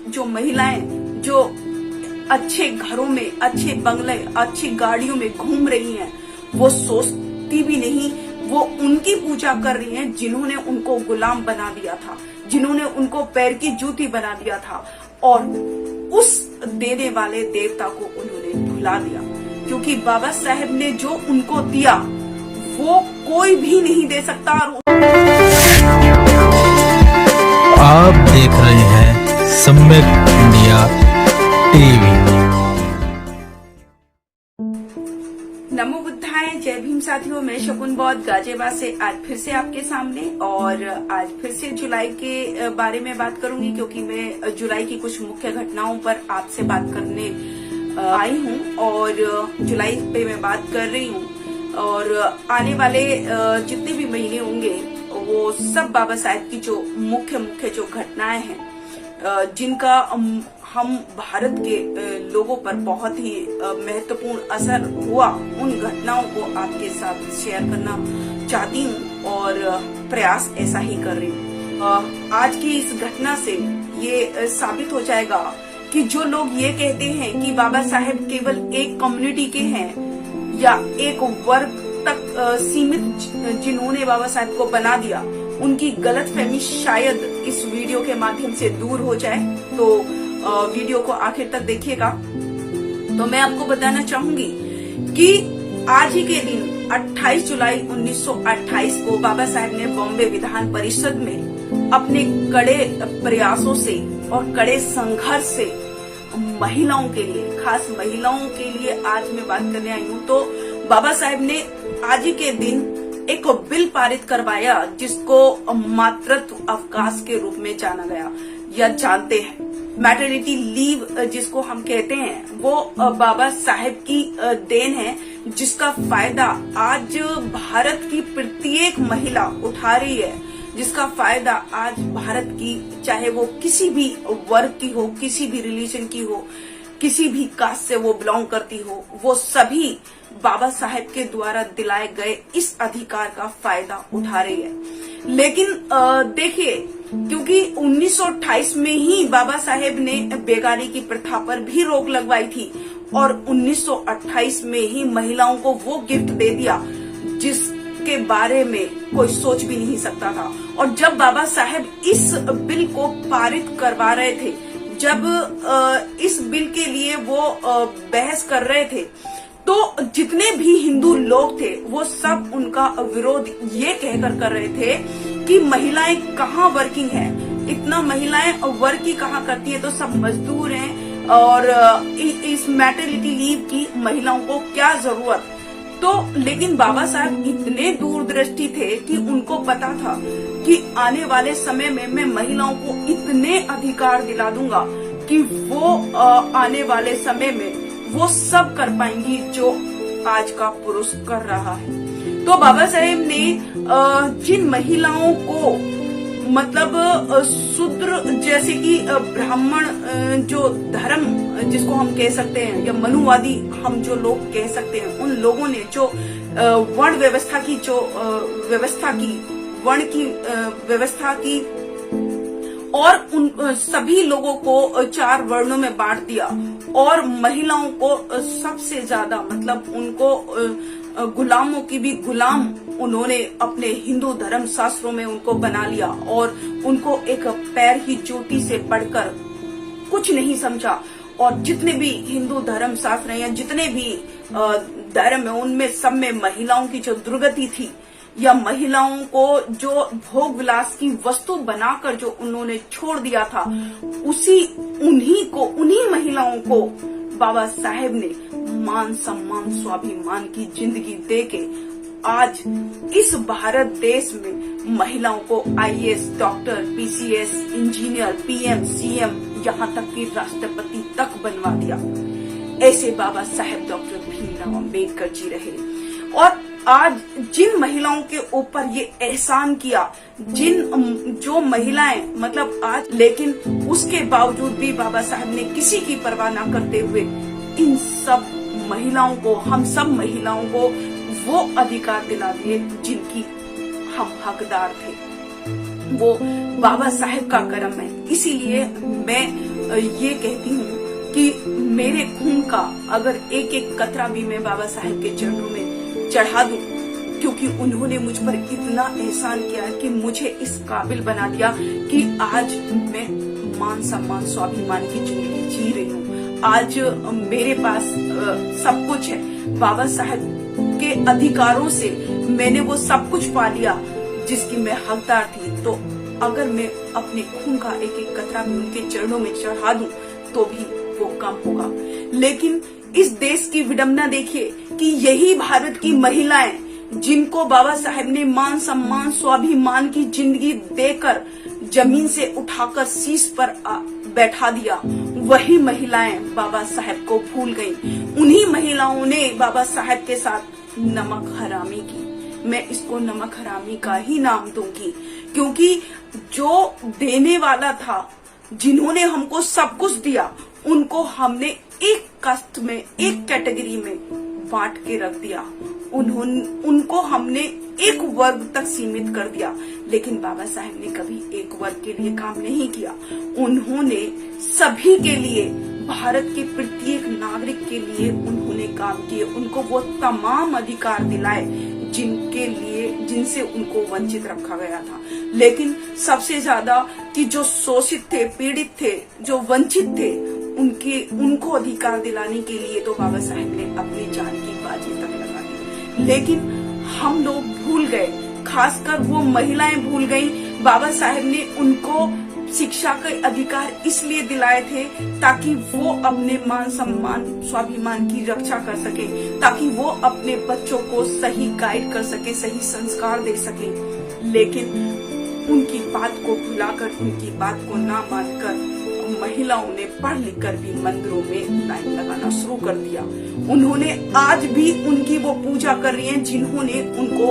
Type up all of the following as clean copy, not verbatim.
जो महिलाएं जो अच्छे घरों में, अच्छे बंगले, अच्छी गाड़ियों में घूम रही हैं, वो सोचती भी नहीं, वो उनकी पूजा कर रही हैं जिन्होंने उनको गुलाम बना दिया था, जिन्होंने उनको पैर की जूती बना दिया था, और उस देने वाले देवता को उन्होंने भुला दिया। क्योंकि बाबा साहेब ने जो उनको दिया वो कोई भी नहीं दे सकता। आप देख रहे हैं सम्यक इंडिया टीवी। नमो बुद्धाय, जय भीम साथियों। मैं शकुन बौद्ध गाजियाबाद से आज फिर से आपके सामने, और आज फिर से जुलाई के बारे में बात करूंगी, क्योंकि मैं जुलाई की कुछ मुख्य घटनाओं पर आपसे बात करने आई हूं और जुलाई पे मैं बात कर रही हूं। और आने वाले जितने भी महीने होंगे वो सब बाबा साहेब की जो मुख्य जो घटनाएं हैं, जिनका हम भारत के लोगों पर बहुत ही महत्वपूर्ण असर हुआ, उन घटनाओं को आपके साथ शेयर करना चाहती हूँ और प्रयास ऐसा ही कर रही हूँ। आज की इस घटना से ये साबित हो जाएगा कि जो लोग ये कहते हैं कि बाबा साहेब केवल एक कम्युनिटी के हैं या एक वर्ग तक सीमित जिन्होंने बाबा साहेब को बना दिया, उनकी गलतफहमी शायद इस वीडियो के माध्यम से दूर हो जाए। तो वीडियो को आखिर तक देखिएगा। तो मैं आपको बताना चाहूंगी कि आज ही के दिन 28 जुलाई 1928 को बाबा साहेब ने बॉम्बे विधान परिषद में अपने कड़े प्रयासों से और कड़े संघर्ष से महिलाओं के लिए, खास महिलाओं के लिए आज मैं बात करने आई हूँ। तो बाबा साहेब ने आज ही के दिन एक बिल पारित करवाया जिसको मातृत्व अवकाश के रूप में जाना गया या जानते हैं। मैटरनिटी लीव जिसको हम कहते हैं, वो बाबा साहेब की देन है, जिसका फायदा आज भारत की प्रत्येक महिला उठा रही है, जिसका फायदा आज भारत की, चाहे वो किसी भी वर्ग की हो, किसी भी रिलीजन की हो, किसी भी कास्ट से वो बिलोंग करती हो, वो सभी बाबा साहेब के द्वारा दिलाए गए इस अधिकार का फायदा उठा रही है। लेकिन देखिए, क्योंकि 1928 में ही बाबा साहेब ने बेगारी की प्रथा पर भी रोक लगवाई थी और 1928 में ही महिलाओं को वो गिफ्ट दे दिया जिसके बारे में कोई सोच भी नहीं सकता था। और जब बाबा साहेब इस बिल को पारित करवा रहे थे, जब इस बिल के लिए वो बहस कर रहे थे, तो जितने भी हिंदू लोग थे वो सब उनका विरोध ये कहकर कर रहे थे कि महिलाएं कहाँ वर्किंग है, इतना महिलाएं वर्क ही कहाँ करती है, तो सब मजदूर हैं और इस मैटरनिटी लीव की महिलाओं को क्या जरूरत। तो लेकिन बाबा साहब इतने दूरदृष्टि थे कि उनको पता था कि आने वाले समय में मैं महिलाओं को इतने अधिकार दिला दूंगा कि वो आने वाले समय में वो सब कर पाएंगी जो आज का पुरुष कर रहा है। तो बाबा साहेब ने जिन महिलाओं को, मतलब शूद्र जैसे कि ब्राह्मण जो धर्म जिसको हम कह सकते हैं, या मनुवादी हम जो लोग कह सकते हैं, उन लोगों ने जो वर्ण व्यवस्था की, जो व्यवस्था की, वर्ण की व्यवस्था की, और उन सभी लोगों को 4 वर्णों में बांट दिया और महिलाओं को सबसे ज्यादा, मतलब उनको गुलामों की भी गुलाम उन्होंने अपने हिंदू धर्म शास्त्रों में उनको बना लिया और उनको एक पैर की चोटी से बढ़कर कुछ नहीं समझा। और जितने भी हिंदू धर्म शास्त्र हैं या जितने भी धर्म है, उनमें सब में महिलाओं की जो दुर्गति थी, या महिलाओं को जो भोग विलास की वस्तु बनाकर जो उन्होंने छोड़ दिया था, उन्हीं महिलाओं को बाबा साहेब ने मान सम्मान स्वाभिमान की जिंदगी देके आज इस भारत देश में महिलाओं को IAS, doctor, PCS, engineer, PM, CM, यहाँ तक कि राष्ट्रपति तक बनवा दिया। ऐसे बाबा साहेब डॉक्टर भीमराव अम्बेडकर जी रहे। और आज जिन महिलाओं के ऊपर ये एहसान किया, जो महिलाएं, मतलब आज, लेकिन उसके बावजूद भी बाबा साहब ने किसी की परवाह न करते हुए इन सब महिलाओं को, हम सब महिलाओं को वो अधिकार दिला दिए जिनकी हम हकदार थे। वो बाबा साहेब का कर्म है। इसीलिए मैं ये कहती हूँ कि मेरे खून का अगर एक एक कतरा भी मैं बाबा साहेब के चरणों में चढ़ा दूं, क्योंकि उन्होंने मुझ पर इतना एहसान किया कि मुझे इस काबिल बना दिया कि आज मैं मान सम्मान स्वाभिमान की जिंदगी जी रही हूँ। आज मेरे पास सब कुछ है। बाबा साहेब के अधिकारों से मैंने वो सब कुछ पा लिया जिसकी मैं हकदार थी। तो अगर मैं अपने खून का एक एक कतरा भी उनके चरणों में चढ़ा दूं तो भी वो कम होगा। लेकिन इस देश की विडंबना देखिए कि यही भारत की महिलाएं जिनको बाबा साहेब ने मान सम्मान स्वाभिमान की जिंदगी देकर जमीन से उठाकर शीश पर बैठा दिया, वही महिलाएं बाबा साहेब को भूल गईं। उन्हीं महिलाओं ने बाबा साहेब के साथ नमक हरामी की। मैं इसको नमक हरामी का ही नाम दूंगी, क्योंकि जो देने वाला था, जिन्होंने हमको सब कुछ दिया, उनको हमने एक कास्ट में, एक कैटेगरी में बांट के रख दिया। उनको हमने एक वर्ग तक सीमित कर दिया। लेकिन बाबा साहेब ने कभी एक वर्ग के लिए काम नहीं किया। उन्होंने सभी के लिए, भारत के प्रत्येक नागरिक के लिए उन्होंने काम किए। उनको वो तमाम अधिकार दिलाए जिनसे उनको वंचित रखा गया था। लेकिन सबसे ज्यादा कि जो शोषित थे, पीड़ित थे, जो वंचित थे, उनको अधिकार दिलाने के लिए तो बाबा साहेब ने अपनी जान की बाजी तक लगा दी। लेकिन हम लोग भूल गए, खासकर वो महिलाएं भूल गई। बाबा साहेब ने उनको शिक्षा के अधिकार इसलिए दिलाए थे ताकि वो अपने मान सम्मान स्वाभिमान की रक्षा कर सके, ताकि वो अपने बच्चों को सही गाइड कर सके, सही संस्कार दे सके। लेकिन उनकी बात को भुलाकर, उनकी बात को ना मानकर महिलाओं ने पढ़ लिख कर भी मंदिरों में लाइन लगाना शुरू कर दिया। उन्होंने आज भी उनकी वो पूजा कर रही हैं जिन्होंने उनको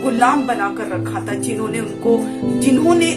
गुलाम बनाकर रखा था, जिन्होंने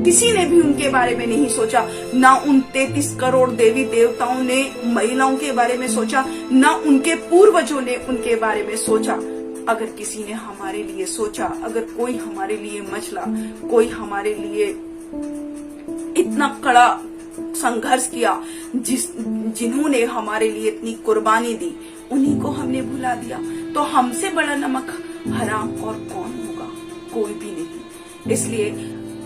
किसी ने भी उनके बारे में नहीं सोचा। ना उन 33 करोड़ देवी देवताओं ने महिलाओं के बारे में सोचा, ना उनके पूर्वजों ने उनके बारे में सोचा। अगर किसी ने हमारे लिए सोचा, अगर कोई हमारे लिए मचला, कोई हमारे लिए इतना कड़ा संघर्ष किया, जिन्होंने हमारे लिए इतनी कुर्बानी दी, उन्हीं को हमने भुला दिया, तो हमसे बड़ा नमक हराम और कौन होगा? कोई भी नहीं। इसलिए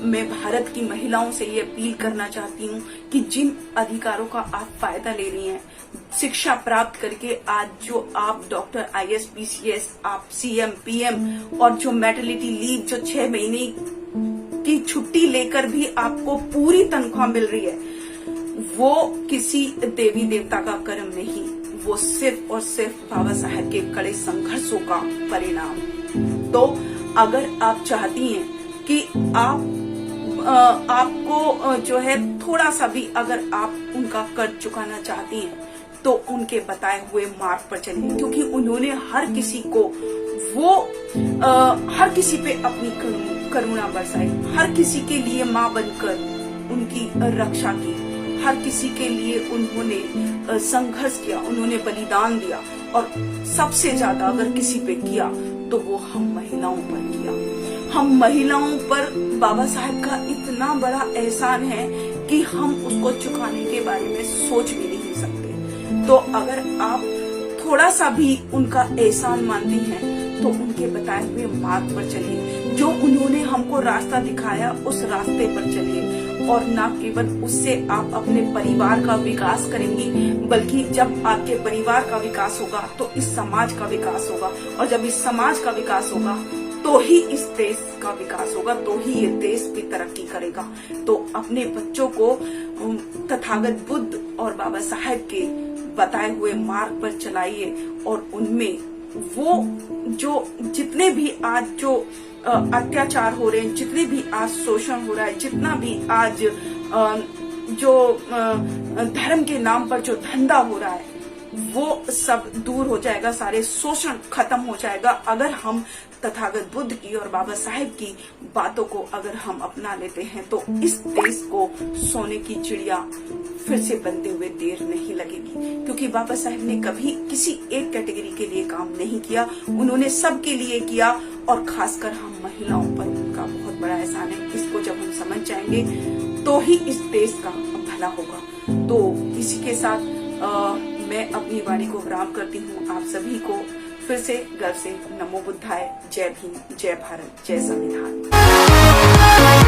मैं भारत की महिलाओं से ये अपील करना चाहती हूँ कि जिन अधिकारों का आप फायदा ले रही हैं, शिक्षा प्राप्त करके आज जो आप डॉक्टर, IAS, PCS, आप CM, PM और जो मैटरनिटी लीव, जो 6 महीने की छुट्टी लेकर भी आपको पूरी तनख्वाह मिल रही है, वो किसी देवी देवता का कर्म नहीं, वो सिर्फ और सिर्फ बाबा साहेब के कड़े संघर्षों का परिणाम। तो अगर आप चाहती हैं कि आपको जो है थोड़ा सा भी अगर आप उनका कर्ज चुकाना चाहती हैं, तो उनके बताए हुए मार्ग पर चलिए, क्योंकि उन्होंने हर किसी को हर किसी पे अपनी करुणा बरसाई, हर किसी के लिए माँ बनकर उनकी रक्षा की, हर किसी के लिए उन्होंने संघर्ष किया, उन्होंने बलिदान दिया। और सबसे ज्यादा अगर किसी पे किया तो वो हम महिलाओं पर किया। हम महिलाओं पर बाबा साहेब का इतना बड़ा एहसान है कि हम उसको चुकाने के बारे में सोच भी नहीं सकते। तो अगर आप थोड़ा सा भी उनका एहसान मानती हैं तो उनके बताए हुए मार्ग पर चलिए, जो उन्होंने हमको रास्ता दिखाया उस रास्ते पर चलिए। और न केवल उससे आप अपने परिवार का विकास करेंगी, बल्कि जब आपके परिवार का विकास होगा तो इस समाज का विकास होगा, और जब इस समाज का विकास होगा तो ही इस देश का विकास होगा, तो ही ये देश भी तरक्की करेगा। तो अपने बच्चों को तथागत बुद्ध और बाबा साहेब के बताए हुए मार्ग पर चलाइए, और उनमें वो जो जितने भी आज जो अत्याचार हो रहे हैं, जितने भी आज शोषण हो रहा है, जितना भी आज जो धर्म के नाम पर जो धंधा हो रहा है, वो सब दूर हो जाएगा, सारे शोषण खत्म हो जाएगा अगर हम तथागत बुद्ध की और बाबा साहेब की बातों को अगर हम अपना लेते हैं। तो इस देश को सोने की चिड़िया फिर से बनते हुए देर नहीं लगेगी, क्योंकि बाबा साहेब ने कभी किसी एक कैटेगरी के लिए काम नहीं किया, उन्होंने सबके लिए किया, और खासकर हम महिलाओं पर उनका बहुत बड़ा एहसान है। इसको जब हम समझ जाएंगे तो ही इस देश का रहना होगा। तो इसी के साथ मैं अपनी वाणी को विराम करती हूँ। आप सभी को फिर से गर्व से नमो बुद्धाय, जय भीम, जय भारत, जय संविधान।